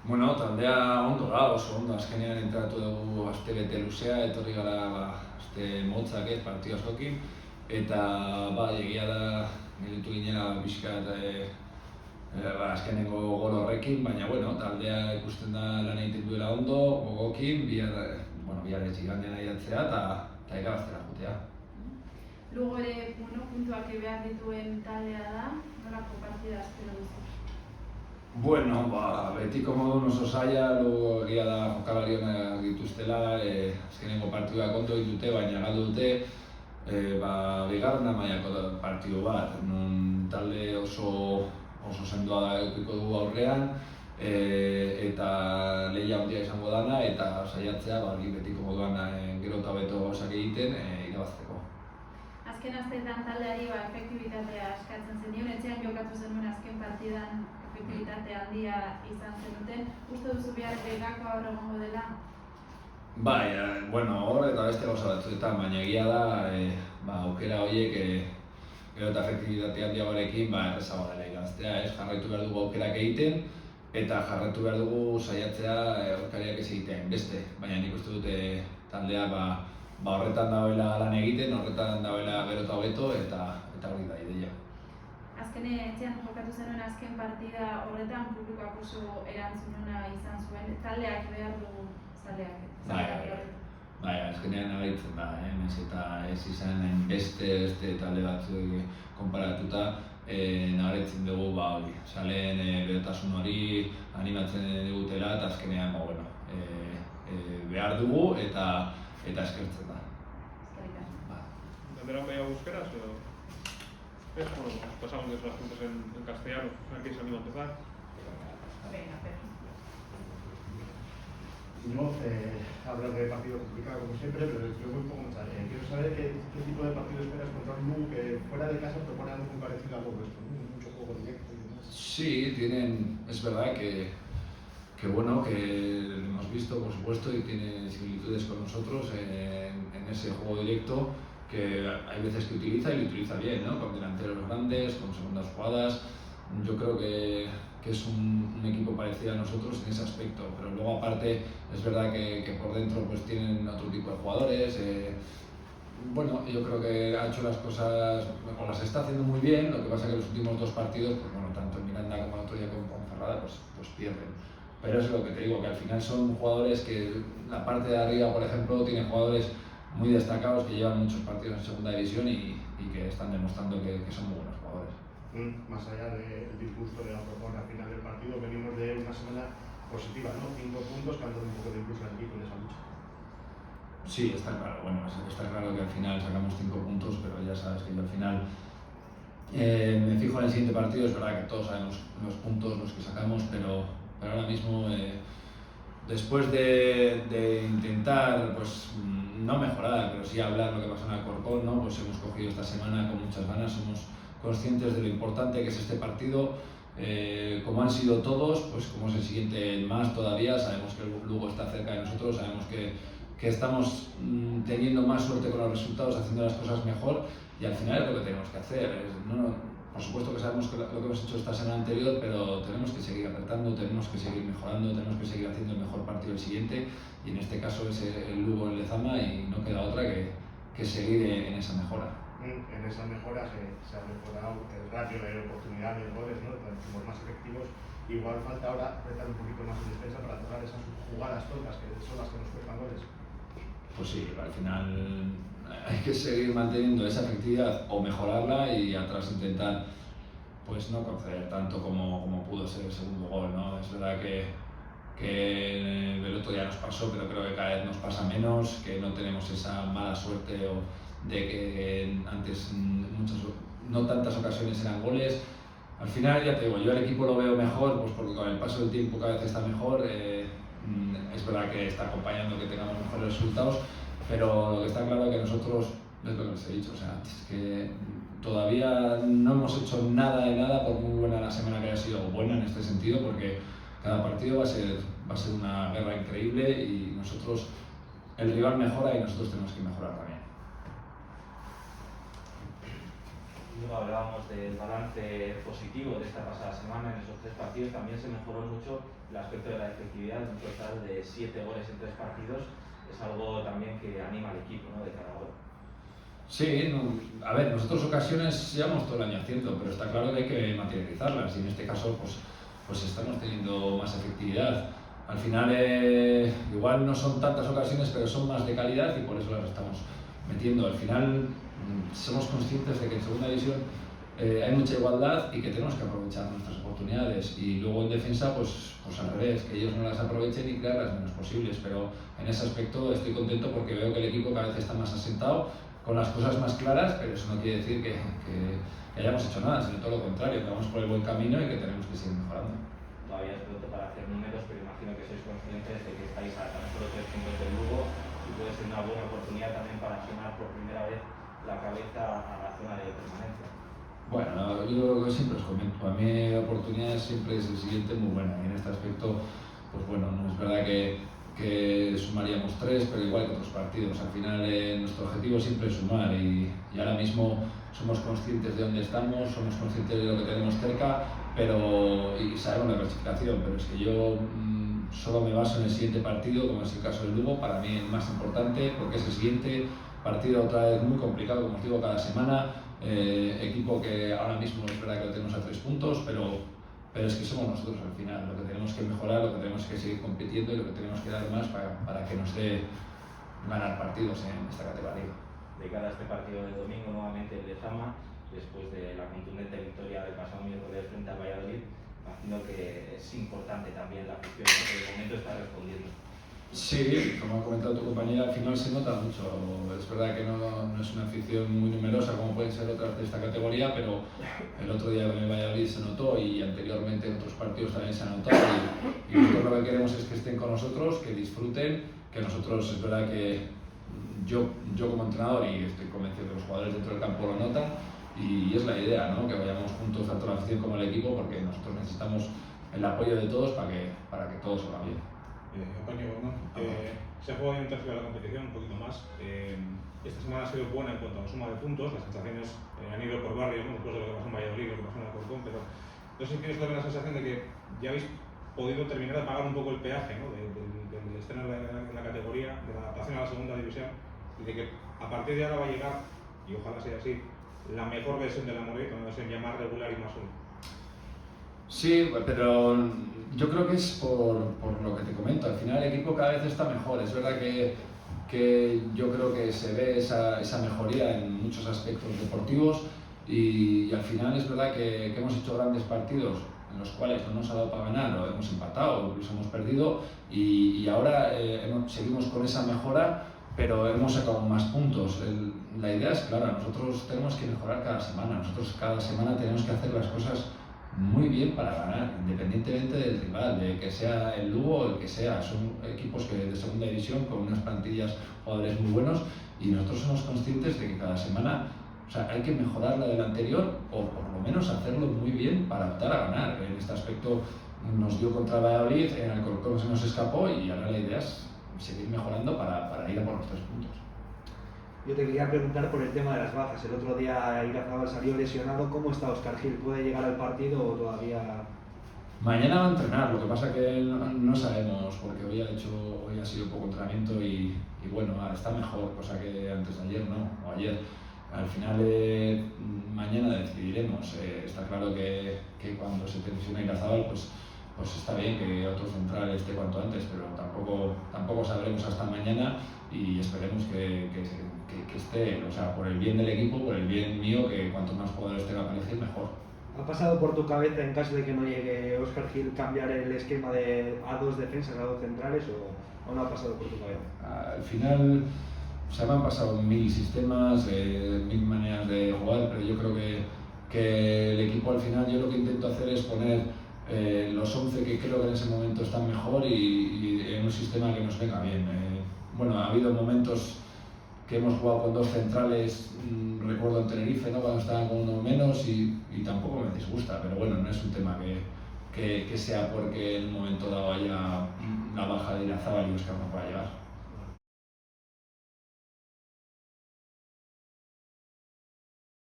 Bueno, taldea ondo da, oso ondo, azkenean entratu dugu aste bete luzea, etorri gara aste motzak partida askokin, eta egia da gelditu ginela pixkat azkenengo gol horrekin, baina taldea ikusten da lan egiten duela ondo, gogokin, bihar etxigandean aidatzea eta irabaztera jutea. Luego ere, puntuak behar dituen taldea da, nolako partida espero duzu? Betiko modun oso zaila, egia da jokalari onak dituztela, azkenengo partiduak ondo ditute, baina galdu dute bigarren mailako partidu bat, non talde oso sendoa da edukiko dugu aurrean, eta lehia handia izango dana, eta saiatzea betiko moduan gero eta hobeto gauzak egiten irabazteko. Azken asteetan taldeari efektibitatea eskatzen zenion, etxean jokatu zenuen azken partidan efektibitate handia izan zenuten. Uste duzu behar gakoa hor egongo dela? Hor eta beste gauza batzuetan, baina egia da aukera horiek gero eta efektibitate handiagoarekin errazago dela irabaztea, jarraitu behar dugu aukerak egiten eta jarraitu behar dugu saiatzea aurkariak ez egitean beste, baina nik uste dute taldea horretan dagoela lan egiten, horretan dagoela gero eta hobeto eta hori da ideia. Azkene etxean jokatu zenuen azken partida horretan publikoak oso erantzununa izan zuen, taldeak behar dugu zaleak. Azkenean nabaritzen da, nahiz eta ez izan beste talde batzuk konparatuta, nabaritzen dugu zaleen berotasun hori animatzen digutela eta azkenean behar dugu eta eskertzen da. ¿Tendrán media busqueras o...? Pasamos de los asuntos en castellano. ¿Quién se anima a empezar? Venga, Pedro. No, hablar de partido complicado como siempre, pero muy poco más allá. Quiero saber qué tipo de partido esperas contra un Lugo que fuera de casa propone algo muy parecido a todo esto, ¿no? Mucho juego directo y demás. Sí, es verdad que hemos visto, por supuesto, y tiene similitudes con nosotros en ese juego directo, que hay veces que utiliza y lo utiliza bien, ¿no? Con delanteros grandes, con segundas jugadas. Yo creo que es un equipo parecido a nosotros en ese aspecto, pero luego aparte es verdad que por dentro pues tienen otro tipo de jugadores. Yo creo que ha hecho las cosas, o las está haciendo muy bien, lo que pasa es que los últimos dos partidos, tanto en Miranda como el otro día con Ponferrada, pues pierden. Pero es lo que te digo, que al final son jugadores que la parte de arriba, por ejemplo, tiene jugadores muy destacados que llevan muchos partidos en segunda división y que están demostrando que son muy buenos jugadores. Más allá del disgusto de la Alcorcón al final del partido, venimos de una semana positiva, ¿no? 5 puntos que han dado un poco de impulso al equipo en esa lucha. Sí, está claro. Está claro que al final sacamos 5 puntos, pero ya sabes que yo al final me fijo en el siguiente partido. Es verdad que todos sabemos los puntos los que sacamos, pero ahora mismo, después de intentar, no mejorar, pero sí hablar lo que pasó en Alcorcón, ¿no? Pues hemos cogido esta semana con muchas ganas, somos conscientes de lo importante que es este partido, como han sido todos, pues como es el siguiente más todavía, sabemos que el Lugo está cerca de nosotros, sabemos que estamos teniendo más suerte con los resultados, haciendo las cosas mejor y al final es lo que tenemos que hacer. Por supuesto que sabemos lo que hemos hecho esta semana anterior, pero tenemos que seguir apretando, tenemos que seguir mejorando, tenemos que seguir haciendo el mejor partido el siguiente y en este caso es el Lugo en Lezama y no queda otra que seguir en esa mejora. En esa mejora se ha mejorado el ratio de oportunidades, de goles, ¿no? Somos más efectivos. Igual falta ahora apretar un poquito más en defensa para cerrar esas jugadas tontas que son las que nos cuestan goles. Pues sí, al final hay que seguir manteniendo esa efectividad o mejorarla y atrás intentar pues no conceder tanto como pudo ser el segundo gol, ¿no? Es verdad que el otro día nos pasó, pero creo que cada vez nos pasa menos, que no tenemos esa mala suerte de que antes no tantas ocasiones eran goles. Al final, ya te digo, yo al equipo lo veo mejor, pues porque con el paso del tiempo cada vez está mejor. Es verdad que está acompañando que tengamos mejores resultados, pero lo que está claro es que nosotros, es lo que les he dicho, es que todavía no hemos hecho nada de nada, por muy buena la semana que haya sido buena en este sentido, porque cada partido va a ser una guerra increíble y el rival mejora y nosotros tenemos que mejorar también. hablábamos del balance positivo de esta pasada semana en esos 3 partidos. También se mejoró mucho el aspecto de la efectividad, un total de 7 goles en 3 partidos. Es algo también que anima al equipo, ¿no?, de cada gol. Sí, a ver, nosotros ocasiones llevamos todo el año haciendo, pero está claro que hay que materializarlas y en este caso pues estamos teniendo más efectividad. Al final igual no son tantas ocasiones, pero son más de calidad y por eso las estamos metiendo. Al final somos conscientes de que en segunda división hay mucha igualdad y que tenemos que aprovechar nuestras oportunidades, y luego en defensa pues al revés, que ellos no las aprovechen y crear las menos posibles, pero en ese aspecto estoy contento porque veo que el equipo cada vez está más asentado, con las cosas más claras, pero eso no quiere decir que hayamos hecho nada, sino todo lo contrario, que vamos por el buen camino y que tenemos que seguir mejorando. Todavía es pronto para hacer números, pero imagino que sois conscientes de que estáis a tan solo 3 puntos del Lugo y puede ser una buena oportunidad también para asomar por primera vez la cabeza a la zona de permanencia. Bueno, yo siempre os comento, a mí la oportunidad siempre es el siguiente muy buena, y en este aspecto, pues bueno, no es verdad que sumaríamos 3, pero igual que otros partidos. Al final nuestro objetivo siempre es sumar y ahora mismo somos conscientes de dónde estamos, somos conscientes de lo que tenemos cerca, y sabemos la clasificación, pero es que yo solo me baso en el siguiente partido, como es el caso del Lugo, para mí el más importante, porque es el siguiente partido otra vez muy complicado, como os digo, cada semana, equipo que ahora mismo es verdad que lo tenemos a 3 puntos, pero es que somos nosotros al final, lo que tenemos que mejorar, lo que tenemos que seguir compitiendo y lo que tenemos que dar más para que nos dé ganar partidos en esta categoría. De cara a este partido del domingo, nuevamente el Lezama, después de la contundente victoria del pasado miércoles frente al Valladolid, imagino que es importante también la afición, porque de momento está respondiendo. Sí, como ha comentado tu compañera, al final se nota mucho. Es verdad que no es una afición muy numerosa como pueden ser otras de esta categoría, pero el otro día con el Valladolid se notó y anteriormente en otros partidos también se ha notado. Y nosotros lo que queremos es que estén con nosotros, que disfruten, que nosotros es verdad que yo como entrenador, y estoy convencido que los jugadores dentro del campo lo notan, y es la idea, ¿no?, que vayamos juntos tanto la afición como el equipo, porque nosotros necesitamos el apoyo de todos para que todo salga bien. Antonio, bueno, se ha jugado en un tercio de la competición, un poquito más. Esta semana ha sido buena en cuanto a la suma de puntos, las sensaciones han ido por barrio, ¿no?, después de lo que pasó en Valladolid, lo que pasó en Alcorcón, pero no sé si tienes también la sensación de que ya habéis podido terminar de pagar un poco el peaje, ¿no?, del estar en la categoría, de la adaptación a la segunda división, y de que a partir de ahora va a llegar, y ojalá sea así, la mejor versión de la Moreta, una versión ya más regular y más única. Sí, pero yo creo que es por lo que te comento. Al final el equipo cada vez está mejor. Es verdad que yo creo que se ve esa mejoría en muchos aspectos deportivos y al final es verdad que hemos hecho grandes partidos en los cuales no nos ha dado para ganar, o hemos empatado, o incluso hemos perdido, y ahora seguimos con esa mejora, pero hemos sacado más puntos. La idea es clara, nosotros tenemos que mejorar cada semana, nosotros cada semana tenemos que hacer las cosas muy bien para ganar, independientemente del rival, de que sea el Lugo o el que sea. Son equipos de segunda división con unas plantillas, jugadores muy buenos, y nosotros somos conscientes de que cada semana hay que mejorar la del anterior, o por lo menos hacerlo muy bien para optar a ganar. En este aspecto nos dio contra Valladolid, en Alcorcón se nos escapó, y ahora la idea es seguir mejorando para ir a por los 3 puntos. Yo te quería preguntar por el tema de las bajas. El otro día Irazábal salió lesionado. ¿Cómo está Óscar Gil? ¿Puede llegar al partido o todavía...? Mañana va a entrenar, lo que pasa que no sabemos, porque hoy ha sido poco entrenamiento y bueno, está mejor, cosa que antes de ayer, ¿no? O ayer. Al final mañana decidiremos. Está claro que cuando se tensiona Irazábal, pues está bien que otro central esté cuanto antes, pero tampoco sabremos hasta mañana, y esperemos que esté, por el bien del equipo, por el bien mío, que cuanto más jugadores tenga para elegir, mejor. ¿Ha pasado por tu cabeza, en caso de que no llegue Óscar Gil, cambiar el esquema a 2 defensas, a 2 centrales, o no ha pasado por tu cabeza? Al final me han pasado 1000 sistemas, 1000 maneras de jugar, pero yo creo que el equipo al final, yo lo que intento hacer es poner los 11 que creo que en ese momento están mejor y en un sistema que nos venga bien. Bueno, ha habido momentos que hemos jugado con 2 centrales, recuerdo en Tenerife, ¿no?, cuando estaban con uno menos, y tampoco me disgusta, pero bueno, no es un tema que sea porque en un momento dado haya la baja de Irazábal y Óscar no pueda llegar.